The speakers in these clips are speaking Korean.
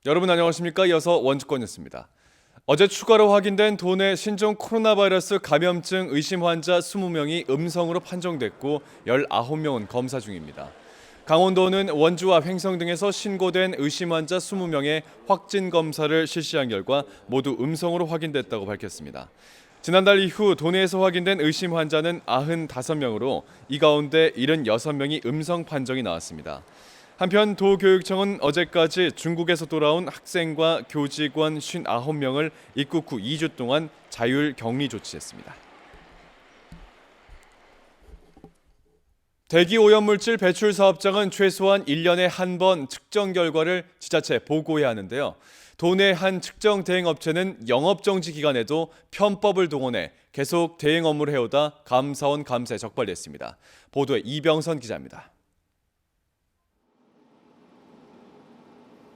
여러분 안녕하십니까? 이어서 원주권 뉴스입니다. 어제 추가로 확인된 도내 신종 코로나 바이러스 감염증 의심 환자 20명이 음성으로 판정됐고 19명은 검사 중입니다. 강원도는 원주와 횡성 등에서 신고된 의심 환자 20명의 확진 검사를 실시한 결과 모두 음성으로 확인됐다고 밝혔습니다. 지난달 이후 도내에서 확인된 의심 환자는 95명으로 이 가운데 76명이 음성 판정이 나왔습니다. 한편 도교육청은 어제까지 중국에서 돌아온 학생과 교직원 59명을 입국 후 2주 동안 자율 격리 조치했습니다. 대기 오염물질 배출 사업장은 최소한 1년에 한 번 측정 결과를 지자체에 보고해야 하는데요. 도내 한 측정 대행업체는 영업정지 기간에도 편법을 동원해 계속 대행 업무를 해오다 감사원 감사에 적발됐습니다. 보도에 이병선 기자입니다.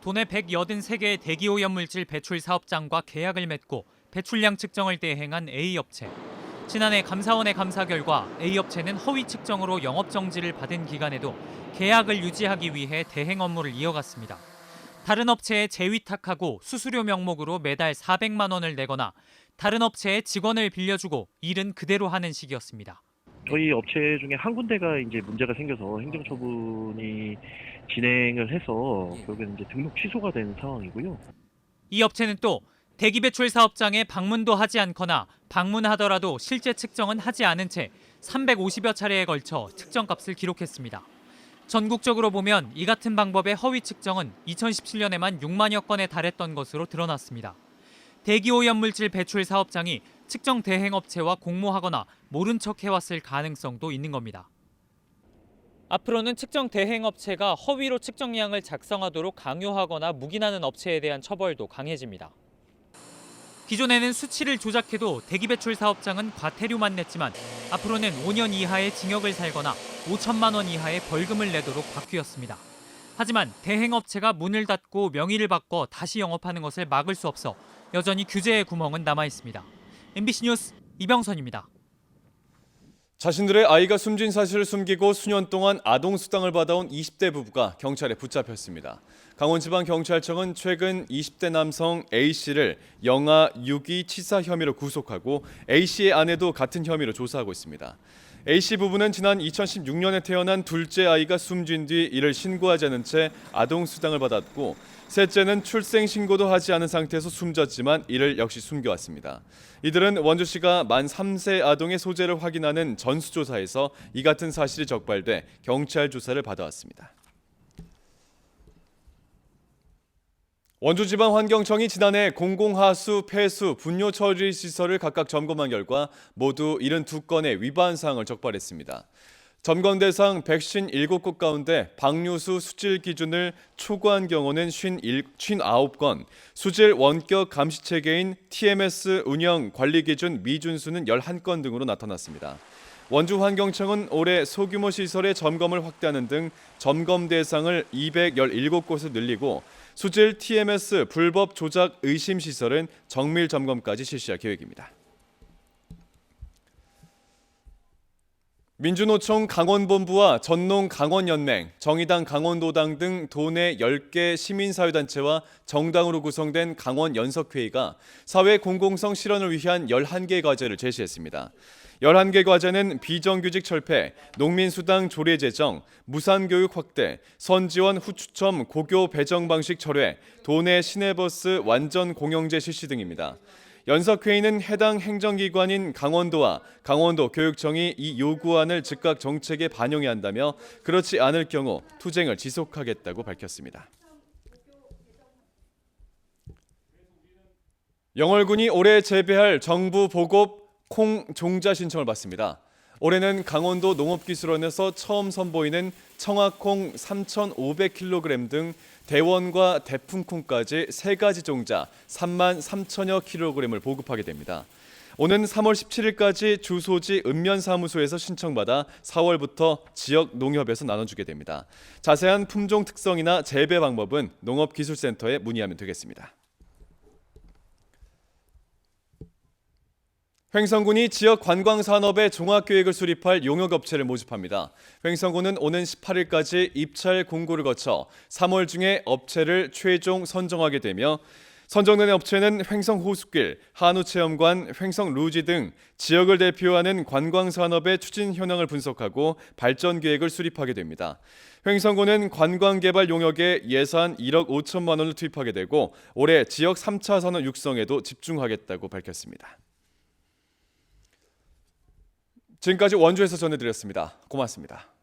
도내 183개의 대기오염물질 배출 사업장과 계약을 맺고 배출량 측정을 대행한 A업체. 지난해 감사원의 감사 결과 A업체는 허위 측정으로 영업정지를 받은 기간에도 계약을 유지하기 위해 대행 업무를 이어갔습니다. 다른 업체에 재위탁하고 수수료 명목으로 매달 400만 원을 내거나 다른 업체에 직원을 빌려주고 일은 그대로 하는 식이었습니다. 저희 업체 중에 한 군데가 이제 문제가 생겨서 행정처분이 진행을 해서 결국에는 이제 등록 취소가 된 상황이고요. 이 업체는 또 대기 배출 사업장에 방문도 하지 않거나 방문하더라도 실제 측정은 하지 않은 채 350여 차례에 걸쳐 측정값을 기록했습니다. 전국적으로 보면 이 같은 방법의 허위 측정은 2017년에만 6만여 건에 달했던 것으로 드러났습니다. 대기오염물질 배출 사업장이 측정 대행업체와 공모하거나 모른 척 해왔을 가능성도 있는 겁니다. 앞으로는 측정 대행업체가 허위로 측정량을 작성하도록 강요하거나 묵인하는 업체에 대한 처벌도 강해집니다. 기존에는 수치를 조작해도 대기배출 사업장은 과태료만 냈지만 앞으로는 5년 이하의 징역을 살거나 5천만 원 이하의 벌금을 내도록 바뀌었습니다. 하지만 대행업체가 문을 닫고 명의를 바꿔 다시 영업하는 것을 막을 수 없어 여전히 규제의 구멍은 남아 있습니다. MBC 뉴스 이병선입니다. 자신들의 아이가 숨진 사실을 숨기고 수년 동안 아동수당을 받아온 20대 부부가 경찰에 붙잡혔습니다. 강원지방경찰청은 최근 20대 남성 A씨를 영아 유기 치사 혐의로 구속하고 A씨의 아내도 같은 혐의로 조사하고 있습니다. A씨 부부는 지난 2016년에 태어난 둘째 아이가 숨진 뒤 이를 신고하지 않은 채 아동수당을 받았고 셋째는 출생 신고도 하지 않은 상태에서 숨졌지만 이를 역시 숨겨왔습니다. 이들은 원주시가 만 3세 아동의 소재를 확인하는 전수조사에서 이 같은 사실이 적발돼 경찰 조사를 받아왔습니다. 원주지방환경청이 지난해 공공하수, 폐수, 분뇨 처리 시설을 각각 점검한 결과 모두 72건의 위반 사항을 적발했습니다. 점검 대상 157곳 가운데 방류수 수질 기준을 초과한 경우는 59건, 수질 원격 감시 체계인 TMS 운영 관리 기준 미준수는 11건 등으로 나타났습니다. 원주환경청은 올해 소규모 시설의 점검을 확대하는 등 점검 대상을 217곳을 늘리고 수질 TMS 불법 조작 의심 시설은 정밀 점검까지 실시할 계획입니다. 민주노총 강원본부와 전농 강원연맹, 정의당 강원도당 등 도내 10개 시민사회단체와 정당으로 구성된 강원연석회의가 사회 공공성 실현을 위한 11개 과제를 제시했습니다. 11개 과제는 비정규직 철폐, 농민수당 조례 제정, 무산교육 확대, 선지원 후추첨 고교 배정 방식 철회, 도내 시내버스 완전 공영제 실시 등입니다. 연석회의는 해당 행정기관인 강원도와 강원도 교육청이 이 요구안을 즉각 정책에 반영해야 한다며 그렇지 않을 경우 투쟁을 지속하겠다고 밝혔습니다. 영월군이 올해 재배할 정부 보급 콩 종자 신청을 받습니다. 올해는 강원도 농업기술원에서 처음 선보이는 청화콩 3,500kg 등 대원과 대풍콩까지 3가지 종자 3만 3천여 kg을 보급하게 됩니다. 오는 3월 17일까지 주소지 읍면사무소에서 신청받아 4월부터 지역 농협에서 나눠주게 됩니다. 자세한 품종 특성이나 재배 방법은 농업기술센터에 문의하면 되겠습니다. 횡성군이 지역 관광산업의 종합계획을 수립할 용역업체를 모집합니다. 횡성군은 오는 18일까지 입찰 공고를 거쳐 3월 중에 업체를 최종 선정하게 되며 선정된 업체는 횡성호숫길, 한우체험관, 횡성루지 등 지역을 대표하는 관광산업의 추진 현황을 분석하고 발전 계획을 수립하게 됩니다. 횡성군은 관광개발 용역에 예산 1억 5천만 원을 투입하게 되고 올해 지역 3차 산업 육성에도 집중하겠다고 밝혔습니다. 지금까지 원주에서 전해드렸습니다. 고맙습니다.